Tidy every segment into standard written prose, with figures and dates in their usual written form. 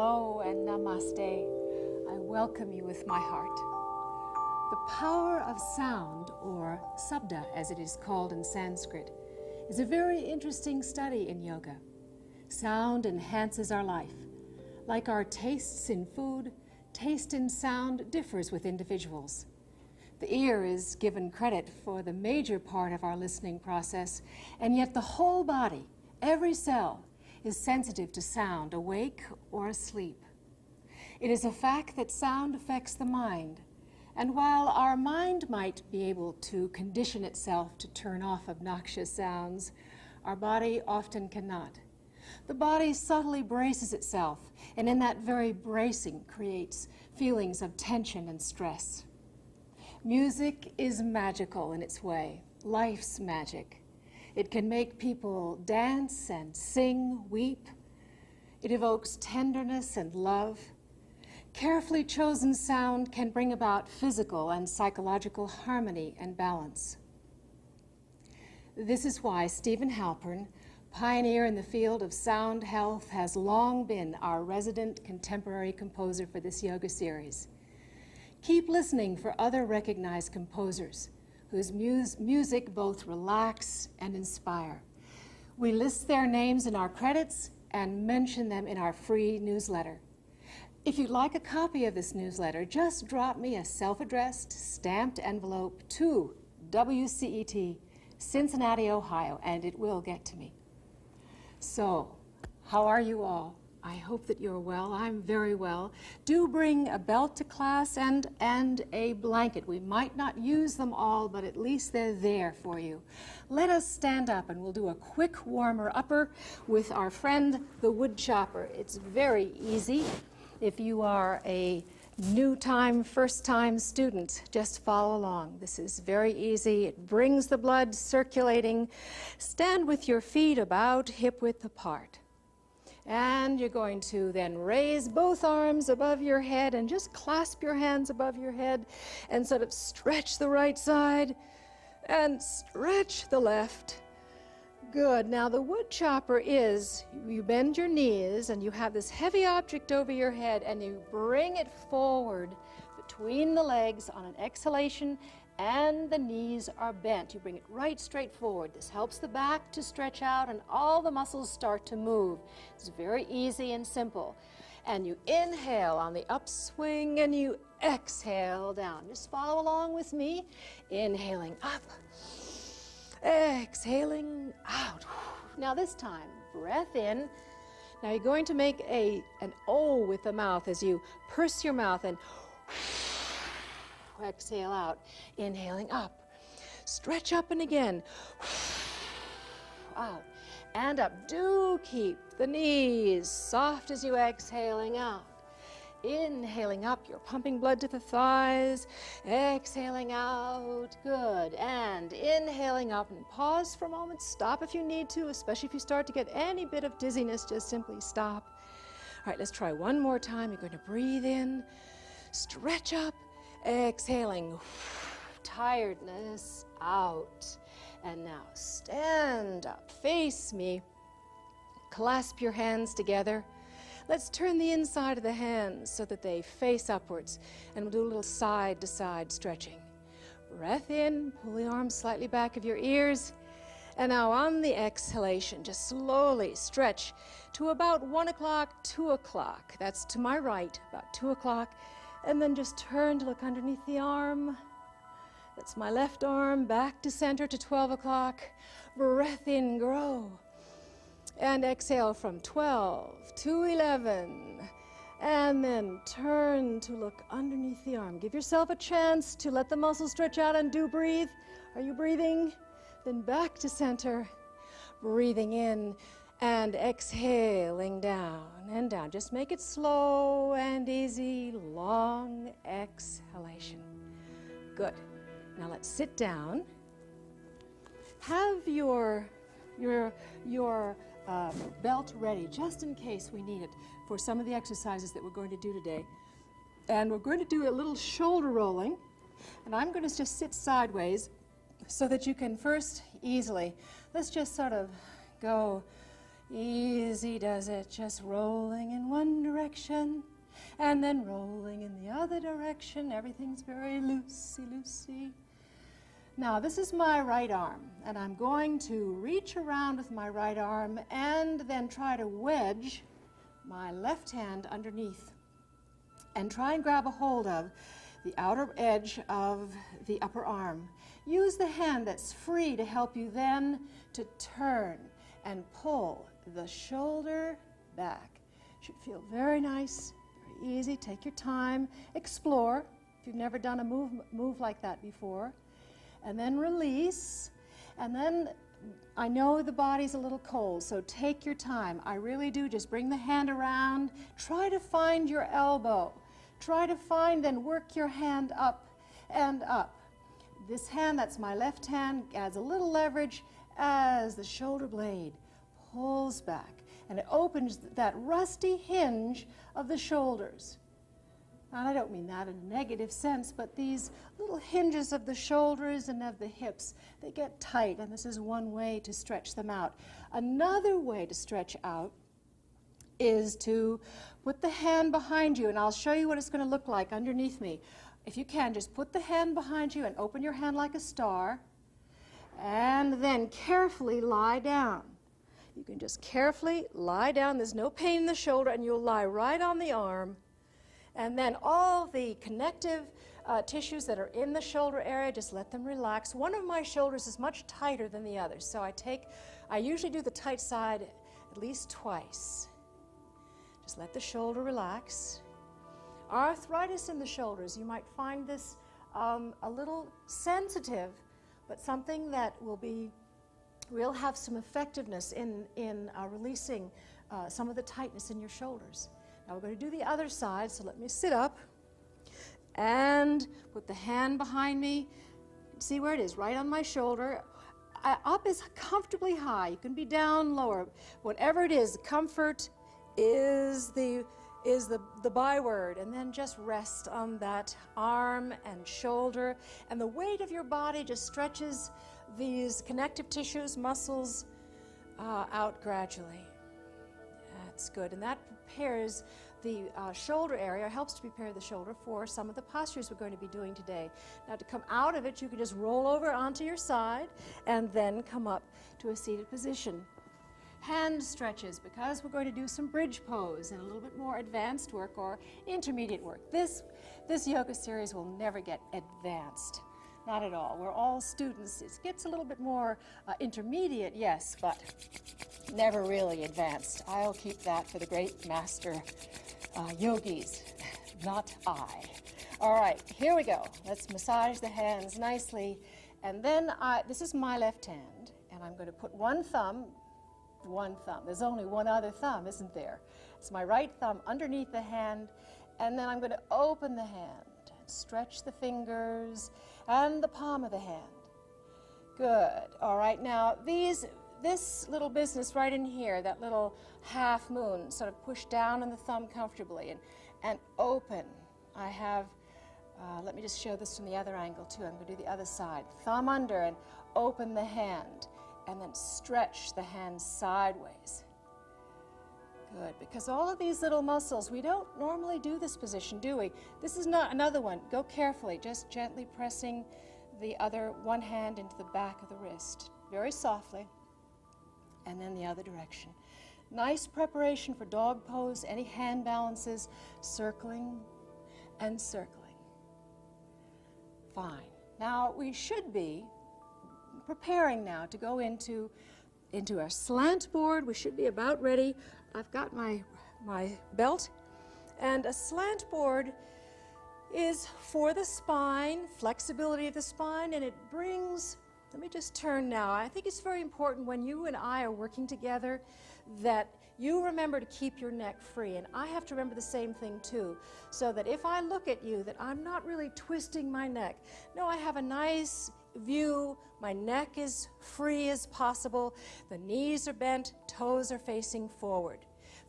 Hello and namaste. I welcome you with my heart. The power of sound, or sabda as it is called in Sanskrit, is a very interesting study in yoga. Sound enhances our life. Like our tastes in food, taste in sound differs with individuals. The ear is given credit for the major part of our listening process, and yet the whole body, every cell, is sensitive to sound, awake or asleep. It is a fact that sound affects the mind, and while our mind might be able to condition itself to turn off obnoxious sounds, our body often cannot. The body subtly braces itself, and in that very bracing creates feelings of tension and stress. Music is magical in its way, life's magic. It can make people dance and sing, weep. It evokes tenderness and love. Carefully chosen sound can bring about physical and psychological harmony and balance. This is why Stephen Halpern, pioneer in the field of sound health, has long been our resident contemporary composer for this yoga series. Keep listening for other recognized composers whose music both relax and inspire. We list their names in our credits and mention them in our free newsletter. If you'd like a copy of this newsletter, just drop me a self-addressed, stamped envelope to WCET, Cincinnati, Ohio, and it will get to me. So, how are you all? I hope that you're well. I'm very well. Do bring a belt to class and a blanket. We might not use them all, but at least they're there for you. Let us stand up and we'll do a quick warmer-upper with our friend, the wood chopper. It's very easy. If you are a new-time, first-time student, just follow along. This is very easy. It brings the blood circulating. Stand with your feet about hip-width apart. And you're going to then raise both arms above your head and just clasp your hands above your head and sort of stretch the right side and stretch the left. Good. Now the wood chopper is, you bend your knees and you have this heavy object over your head and you bring it forward between the legs on an exhalation and the knees are bent. You bring it right straight forward. This helps the back to stretch out and all the muscles start to move. It's very easy and simple. And you inhale on the upswing and you exhale down. Just follow along with me. Inhaling up, exhaling out. Now this time, breath in. Now you're going to make an O with the mouth as you purse your mouth and exhale out, inhaling up, stretch up and again, out and up. Do keep the knees soft as you exhaling out. Inhaling up, you're pumping blood to the thighs, exhaling out, good, and inhaling up, and pause for a moment, stop if you need to, especially if you start to get any bit of dizziness, just simply stop. All right, let's try one more time. You're going to breathe in, stretch up, exhaling, tiredness out. And now stand up, face me, clasp your hands together. Let's turn the inside of the hands so that they face upwards, and we'll do a little side to side stretching. Breath in, pull the arms slightly back of your ears, and now on the exhalation, just slowly stretch to about 1 o'clock, 2 o'clock. That's to my right, about 2 o'clock. And then just turn to look underneath the arm. That's my left arm, back to center to 12 o'clock. Breath in, grow. And exhale from 12 to 11. And then turn to look underneath the arm. Give yourself a chance to let the muscles stretch out and do breathe. Are you breathing? Then back to center. Breathing in and exhaling down and down. Just make it slow and easy, long exhalation. Good. Now let's sit down. Have your belt ready just in case we need it for some of the exercises that we're going to do today. And we're going to do a little shoulder rolling. And I'm going to just sit sideways so that you can first easily, let's just sort of go easy does it, just rolling in one direction. direction, and then rolling in the other direction. Everything's very loosey-loosey. Now, this is my right arm, and I'm going to reach around with my right arm and then try to wedge my left hand underneath and try and grab a hold of the outer edge of the upper arm. Use the hand that's free to help you then to turn and pull the shoulder back. Should feel very nice, very easy. Take your time, explore if you've never done a move like that before. And then release, and then I know the body's a little cold, so take your time. I really do. Just bring the hand around. Try to find your elbow. Try to find and work your hand up and up. This hand, that's my left hand, adds a little leverage as the shoulder blade pulls back, and it opens that rusty hinge of the shoulders. And I don't mean that in a negative sense, but these little hinges of the shoulders and of the hips, they get tight, and this is one way to stretch them out. Another way to stretch out is to put the hand behind you, and I'll show you what it's going to look like underneath me. If you can, just put the hand behind you and open your hand like a star, and then carefully lie down. You can just carefully lie down. There's no pain in the shoulder, and you'll lie right on the arm. And then all the connective tissues that are in the shoulder area, just let them relax. One of my shoulders is much tighter than the others, so I usually do the tight side at least twice. Just let the shoulder relax. Arthritis in the shoulders, you might find this a little sensitive, but something that will have some effectiveness in releasing some of the tightness in your shoulders. Now we're going to do the other side, so let me sit up and put the hand behind me. See where it is, right on my shoulder. Up is comfortably high. You can be down lower. Whatever it is, comfort is the byword, and then just rest on that arm and shoulder, and the weight of your body just stretches these connective tissues, muscles out gradually. That's good, and that prepares the shoulder area, helps to prepare the shoulder for some of the postures we're going to be doing today. Now to come out of it, you can just roll over onto your side and then come up to a seated position. Hand stretches, because we're going to do some bridge pose and a little bit more advanced work or intermediate work. This yoga series will never get advanced. Not at all. We're all students. It gets a little bit more intermediate, yes, but never really advanced. I'll keep that for the great master yogis, not I. All right, here we go. Let's massage the hands nicely. And then this is my left hand, and I'm going to put one thumb. There's only one other thumb, isn't there? It's my right thumb underneath the hand, and then I'm going to open the hand and stretch the fingers and the palm of the hand. Good. All right, now this little business right in here, that little half moon, sort of push down on the thumb comfortably and open. I have, let me just show this from the other angle too. I'm going to do the other side. Thumb under and open the hand, and then stretch the hand sideways. Good, because all of these little muscles, we don't normally do this position, do we? This is not another one. Go carefully, just gently pressing the other one hand into the back of the wrist, very softly, and then the other direction. Nice preparation for dog pose, any hand balances, circling and circling. Fine. Now we should be preparing now to go into our slant board. We should be about ready. I've got my belt, and a slant board is for the spine, flexibility of the spine, and it brings, let me just turn now. I think it's very important when you and I are working together that you remember to keep your neck free, and I have to remember the same thing too, so that if I look at you, that I'm not really twisting my neck. No, I have a nice view, my neck is free as possible, the knees are bent, toes are facing forward.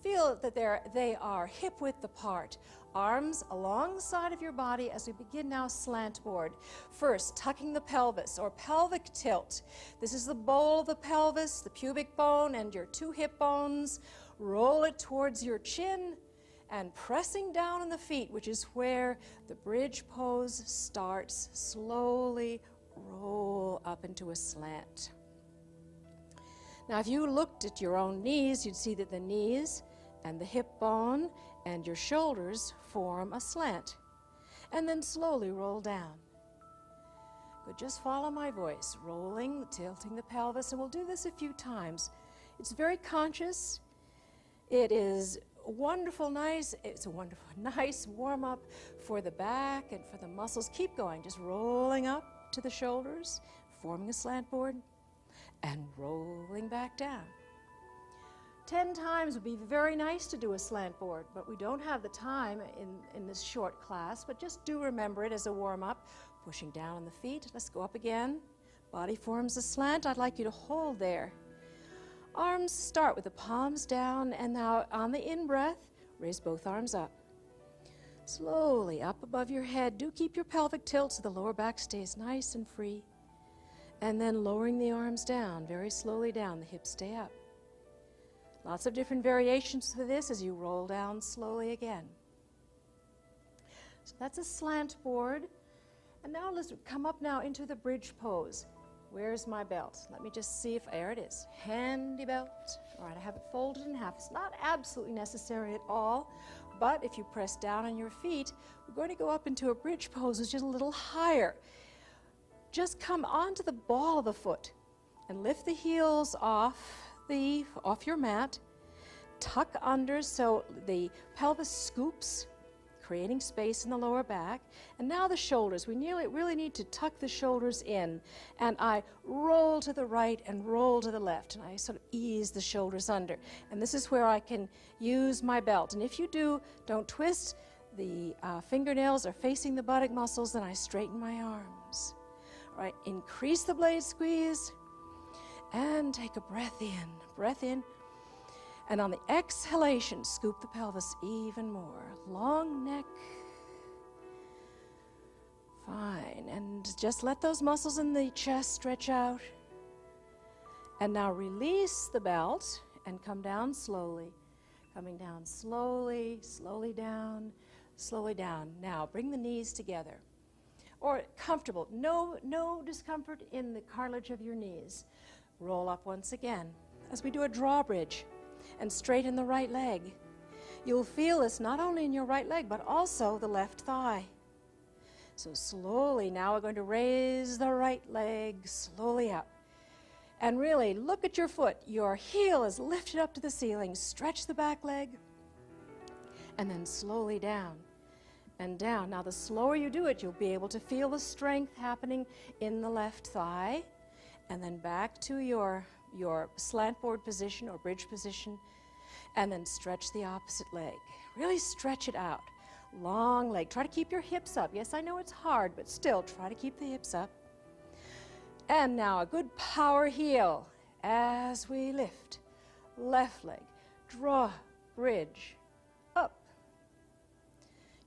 Feel that they are hip width apart, arms alongside of your body as we begin now slant board. First, tucking the pelvis or pelvic tilt. This is the bowl of the pelvis, the pubic bone and your two hip bones. Roll it towards your chin and pressing down on the feet, which is where the bridge pose starts. Slowly roll up into a slant. Now, if you looked at your own knees, you'd see that the knees and the hip bone and your shoulders form a slant. And then slowly roll down. But just follow my voice, rolling, tilting the pelvis, and we'll do this a few times. It's very conscious. It is wonderful, nice. It's a wonderful, nice warm-up for the back and for the muscles. Keep going, just rolling up to the shoulders, forming a slant board, and rolling back down. 10 times would be very nice to do a slant board, but we don't have the time in this short class, but just do remember it as a warm-up. Pushing down on the feet. Let's go up again. Body forms a slant. I'd like you to hold there. Arms start with the palms down, and now on the in-breath, raise both arms up. Slowly up above your head. Do keep your pelvic tilt so the lower back stays nice and free. And then lowering the arms down, very slowly down. The hips stay up. Lots of different variations for this as you roll down slowly again. So that's a slant board. And now let's come up now into the bridge pose. Where's my belt? Let me just see if, there it is. Handy belt. All right, I have it folded in half. It's not absolutely necessary at all, but if you press down on your feet, we're going to go up into a bridge pose, which is a little higher. Just come onto the ball of the foot and lift the heels off your mat. Tuck under so the pelvis scoops, creating space in the lower back. And now the shoulders. We really need to tuck the shoulders in. And I roll to the right and roll to the left. And I sort of ease the shoulders under. And this is where I can use my belt. And if you do, don't twist. The fingernails are facing the buttock muscles, and I straighten my arms. All right, increase the blade squeeze. And take a breath in. Breath in. And on the exhalation, scoop the pelvis even more. Long neck. Fine. And just let those muscles in the chest stretch out. And now release the belt and come down slowly. Coming down slowly, slowly down, slowly down. Now bring the knees together. Or comfortable. No discomfort in the cartilage of your knees. Roll up once again as we do a drawbridge. And straighten the right leg. You'll feel this not only in your right leg, but also the left thigh. So slowly, now we're going to raise the right leg slowly up. And really, look at your foot. Your heel is lifted up to the ceiling. Stretch the back leg. And then slowly down and down. Now, the slower you do it, you'll be able to feel the strength happening in the left thigh. And then back to your slant board position or bridge position, and then stretch the opposite leg. Really stretch it out. Long leg. Try to keep your hips up. Yes, I know it's hard, but still try to keep the hips up. And now a good power heel as we lift. Left leg. Draw, bridge, up.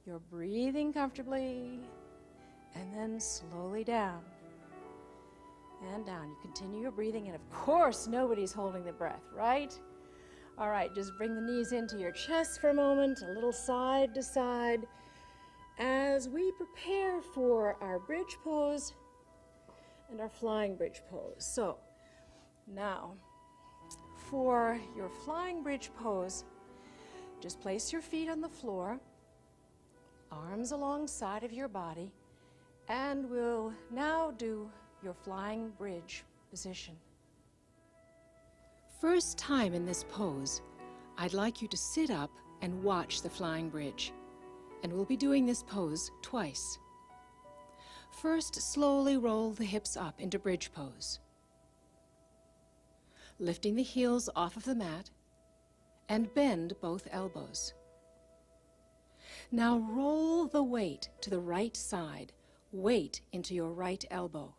You're breathing comfortably, and then slowly down. And down. You continue your breathing, and of course, nobody's holding the breath, right? All right, just bring the knees into your chest for a moment, a little side to side, as we prepare for our bridge pose and our flying bridge pose. So, now, for your flying bridge pose, just place your feet on the floor, arms alongside of your body, and we'll now do your flying bridge position. First time in this pose, I'd like you to sit up and watch the flying bridge. And we'll be doing this pose twice. First, slowly roll the hips up into bridge pose. Lifting the heels off of the mat and bend both elbows. Now roll the weight to the right side, weight into your right elbow.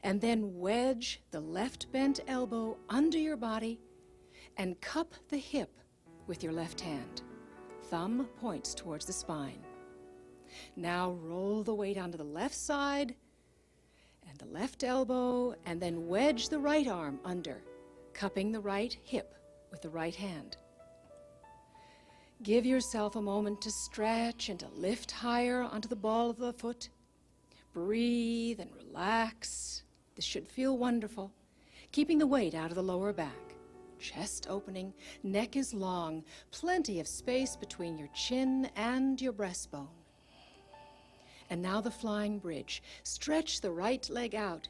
And then wedge the left bent elbow under your body and cup the hip with your left hand. Thumb points towards the spine. Now roll the weight onto the left side and the left elbow, and then wedge the right arm under, cupping the right hip with the right hand. Give yourself a moment to stretch and to lift higher onto the ball of the foot. Breathe and relax. This should feel wonderful. Keeping the weight out of the lower back. Chest opening, neck is long, plenty of space between your chin and your breastbone. And now the flying bridge. Stretch the right leg out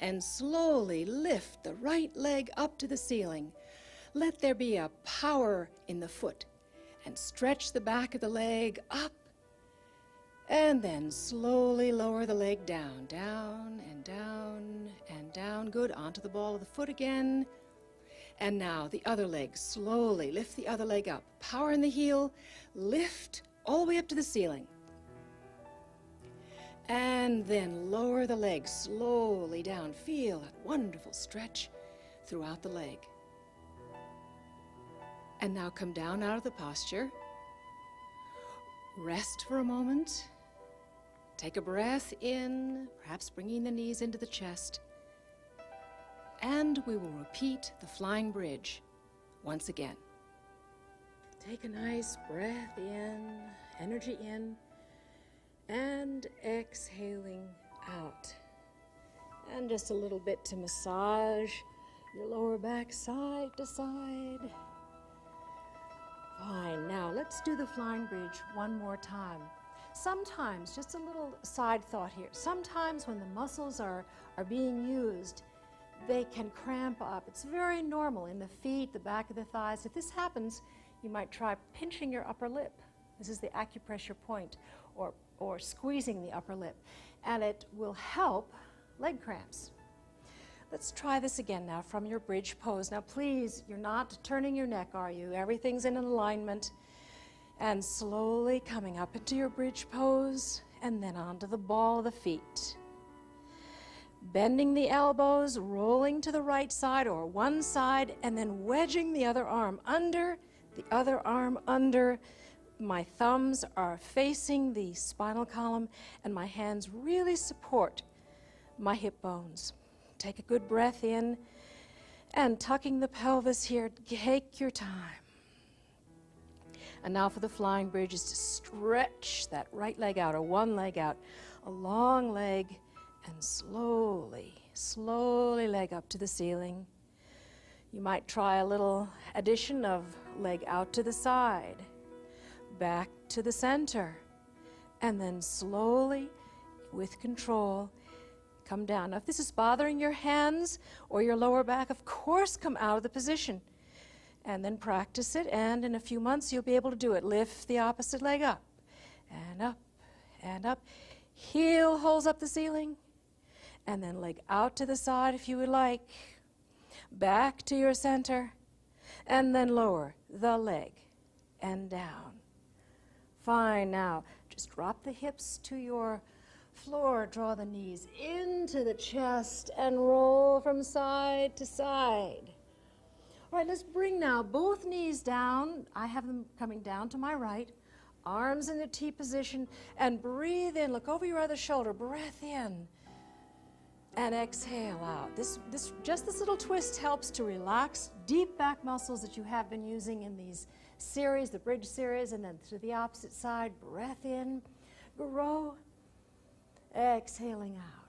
and slowly lift the right leg up to the ceiling. Let there be a power in the foot and stretch the back of the leg up and then slowly lower the leg down, down and down and down. Good, onto the ball of the foot again. And now the other leg, slowly lift the other leg up. Power in the heel, lift all the way up to the ceiling. And then lower the leg slowly down. Feel that wonderful stretch throughout the leg. And now come down out of the posture. Rest for a moment. Take a breath in, perhaps bringing the knees into the chest. And we will repeat the flying bridge once again. Take a nice breath in, energy in, and exhaling out. And just a little bit to massage your lower back side to side. Fine, now let's do the flying bridge one more time. Sometimes, just a little side thought here, sometimes when the muscles are being used, they can cramp up. It's very normal in the feet, the back of the thighs. If this happens, you might try pinching your upper lip. This is the acupressure point, or squeezing the upper lip, and it will help leg cramps. Let's try this again now from your bridge pose. Now please, you're not turning your neck, are you? Everything's in alignment. And slowly coming up into your bridge pose, and then onto the ball of the feet. Bending the elbows, rolling to the right side or one side, and then wedging the other arm under, the other arm under. My thumbs are facing the spinal column, and my hands really support my hip bones. Take a good breath in, and tucking the pelvis here, take your time. And now for the flying bridge is to stretch that right leg out, or one leg out, a long leg, and slowly, slowly leg up to the ceiling. You might try a little addition of leg out to the side, back to the center, and then slowly, with control, come down. Now, if this is bothering your hands or your lower back, of course, come out of the position. And then practice it, and in a few months you'll be able to do it. Lift the opposite leg up, and up, and up. Heel holds up the ceiling, and then leg out to the side if you would like. Back to your center, and then lower the leg, and down. Fine, now just drop the hips to your floor, draw the knees into the chest, and roll from side to side. All right, let's bring now both knees down. I have them coming down to my right. Arms in the T position, and breathe in. Look over your other shoulder. Breath in, and exhale out. This little twist helps to relax deep back muscles that you have been using in these series, the bridge series, and then to the opposite side. Breath in, grow, exhaling out.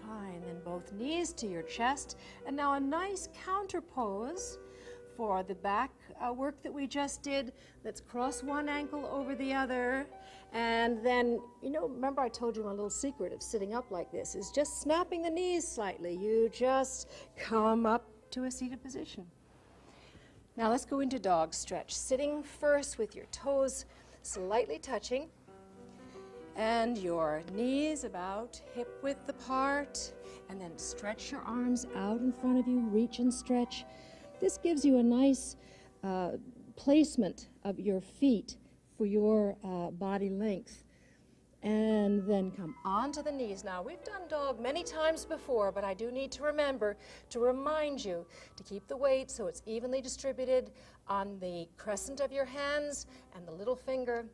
Fine, then both knees to your chest, and now a nice counter pose for the back work that we just did. Let's cross one ankle over the other, and then, remember I told you my little secret of sitting up like this is just snapping the knees slightly. You just come up to a seated position. Now let's go into dog stretch, sitting first with your toes slightly touching, and your knees about hip width apart, and then stretch your arms out in front of you, reach and stretch. This gives you a nice placement of your feet for your body length. And then come onto the knees. Now, we've done dog many times before, but I do need to remind you to keep the weight so it's evenly distributed on the crescent of your hands and the little finger,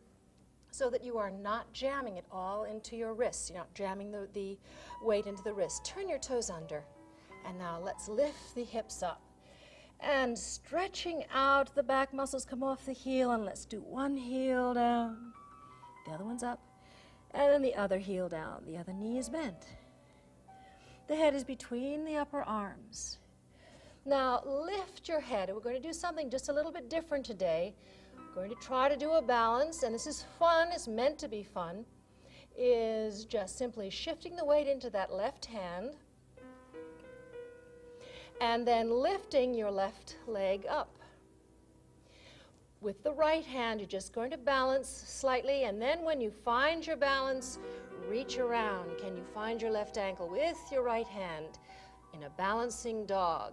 so that you are not jamming it all into your wrists. You're not jamming the weight into the wrist. Turn your toes under. And now let's lift the hips up. And stretching out, the back muscles come off the heel, and let's do one heel down, the other one's up, and then the other heel down. The other knee is bent. The head is between the upper arms. Now lift your head. We're going to do something just a little bit different today. We're going to try to do a balance, and this is fun, it's meant to be fun, is just simply shifting the weight into that left hand, and then lifting your left leg up. With the right hand, you're just going to balance slightly, and then when you find your balance, reach around. Can you find your left ankle with your right hand in a balancing dog?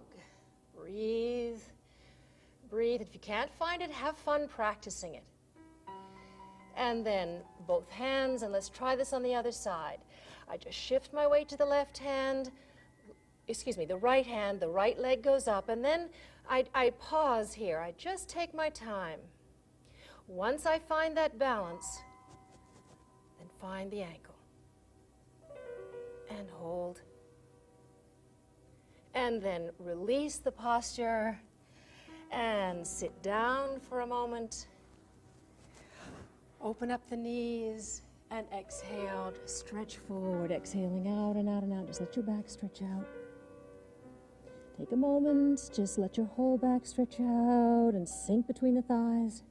Breathe, breathe. If you can't find it, have fun practicing it. And then both hands, and let's try this on the other side. I just shift my weight to the left hand, the right hand, the right leg goes up, and then I pause here. I just take my time. Once I find that balance, then find the ankle. And hold. And then release the posture and sit down for a moment. Open up the knees and exhale. Stretch forward, exhaling out and out and out. Just let your back stretch out. Take a moment, just let your whole back stretch out and sink between the thighs.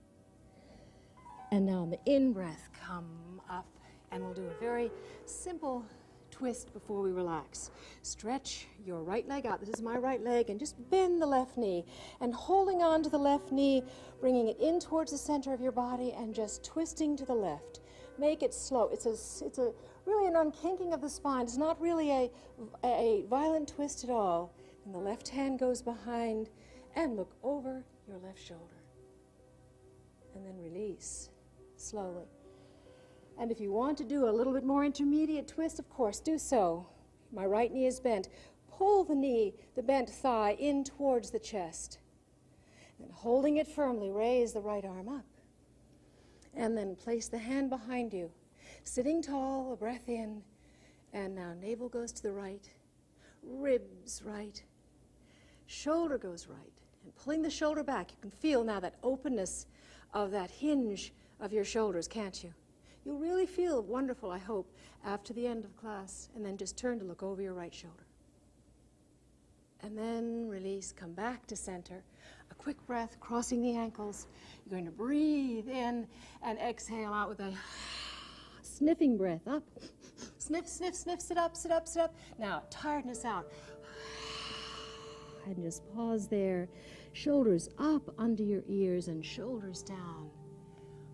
And now on the in-breath, come up, and we'll do a very simple twist before we relax. Stretch your right leg out. This is my right leg, and just bend the left knee. And holding on to the left knee, bringing it in towards the center of your body, and just twisting to the left. Make it slow. It's a really an unkinking of the spine. It's not really a violent twist at all. And the left hand goes behind, and look over your left shoulder. And then release slowly. And if you want to do a little bit more intermediate twist, of course, do so. My right knee is bent. Pull the knee, the bent thigh, in towards the chest. And holding it firmly, raise the right arm up. And then place the hand behind you. Sitting tall, a breath in. And now navel goes to the right, ribs right, shoulder goes right. And pulling the shoulder back, you can feel now that openness of that hinge of your shoulders, can't you? You'll really feel wonderful, I hope, after the end of class. And then just turn to look over your right shoulder. And then release, come back to center. A quick breath, crossing the ankles. You're going to breathe in and exhale out with a sniffing breath. Up. Sniff, sniff, sniff, sit up, sit up, sit up. Now, tiredness out. And just pause there. Shoulders up under your ears and shoulders down.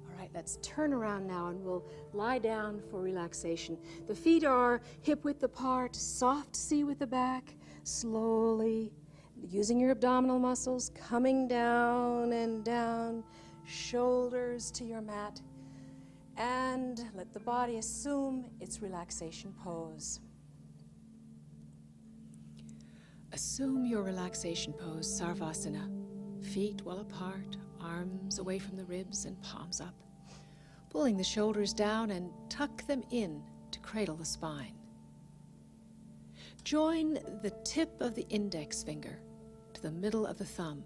All right, let's turn around now and we'll lie down for relaxation. The feet are hip width apart, soft C with the back. Slowly, using your abdominal muscles, coming down and down, shoulders to your mat, and let the body assume its relaxation pose. Assume your relaxation pose, Sarvasana. Feet well apart, arms away from the ribs and palms up. Pulling the shoulders down and tuck them in to cradle the spine. Join the tip of the index finger to the middle of the thumb.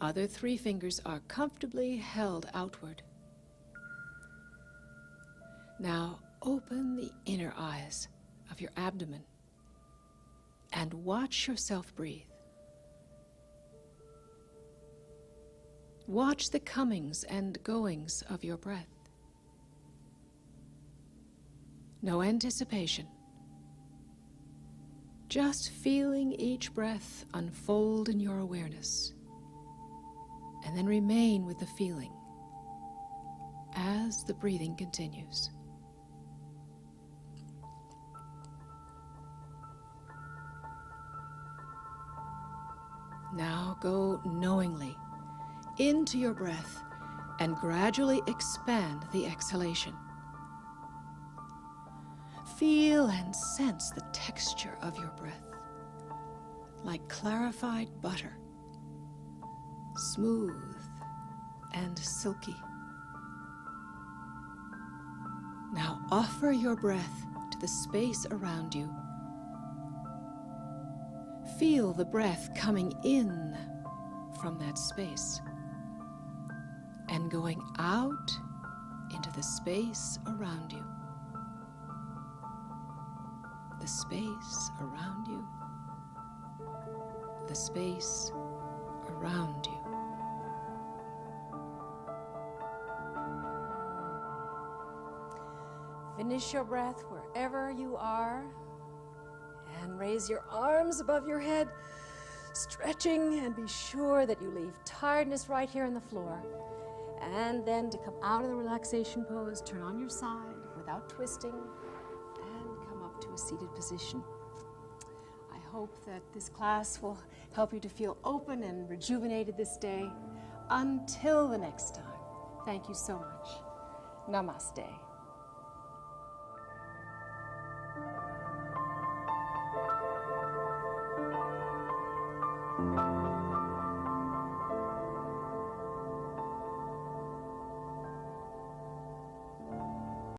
Other three fingers are comfortably held outward. Now open the inner eyes of your abdomen and watch yourself breathe. Watch the comings and goings of your breath. No anticipation. Just feeling each breath unfold in your awareness, and then remain with the feeling as the breathing continues. Now go knowingly into your breath and gradually expand the exhalation. Feel and sense the texture of your breath, like clarified butter, smooth and silky. Now offer your breath to the space around you. Feel the breath coming in from that space and going out into the space around you. The space around you. The space around you. Finish your breath wherever you are and raise your arms above your head, stretching, and be sure that you leave tiredness right here on the floor. And then to come out of the relaxation pose, turn on your side without twisting and come up to a seated position. I hope that this class will help you to feel open and rejuvenated this day. Until the next time, thank you so much. Namaste.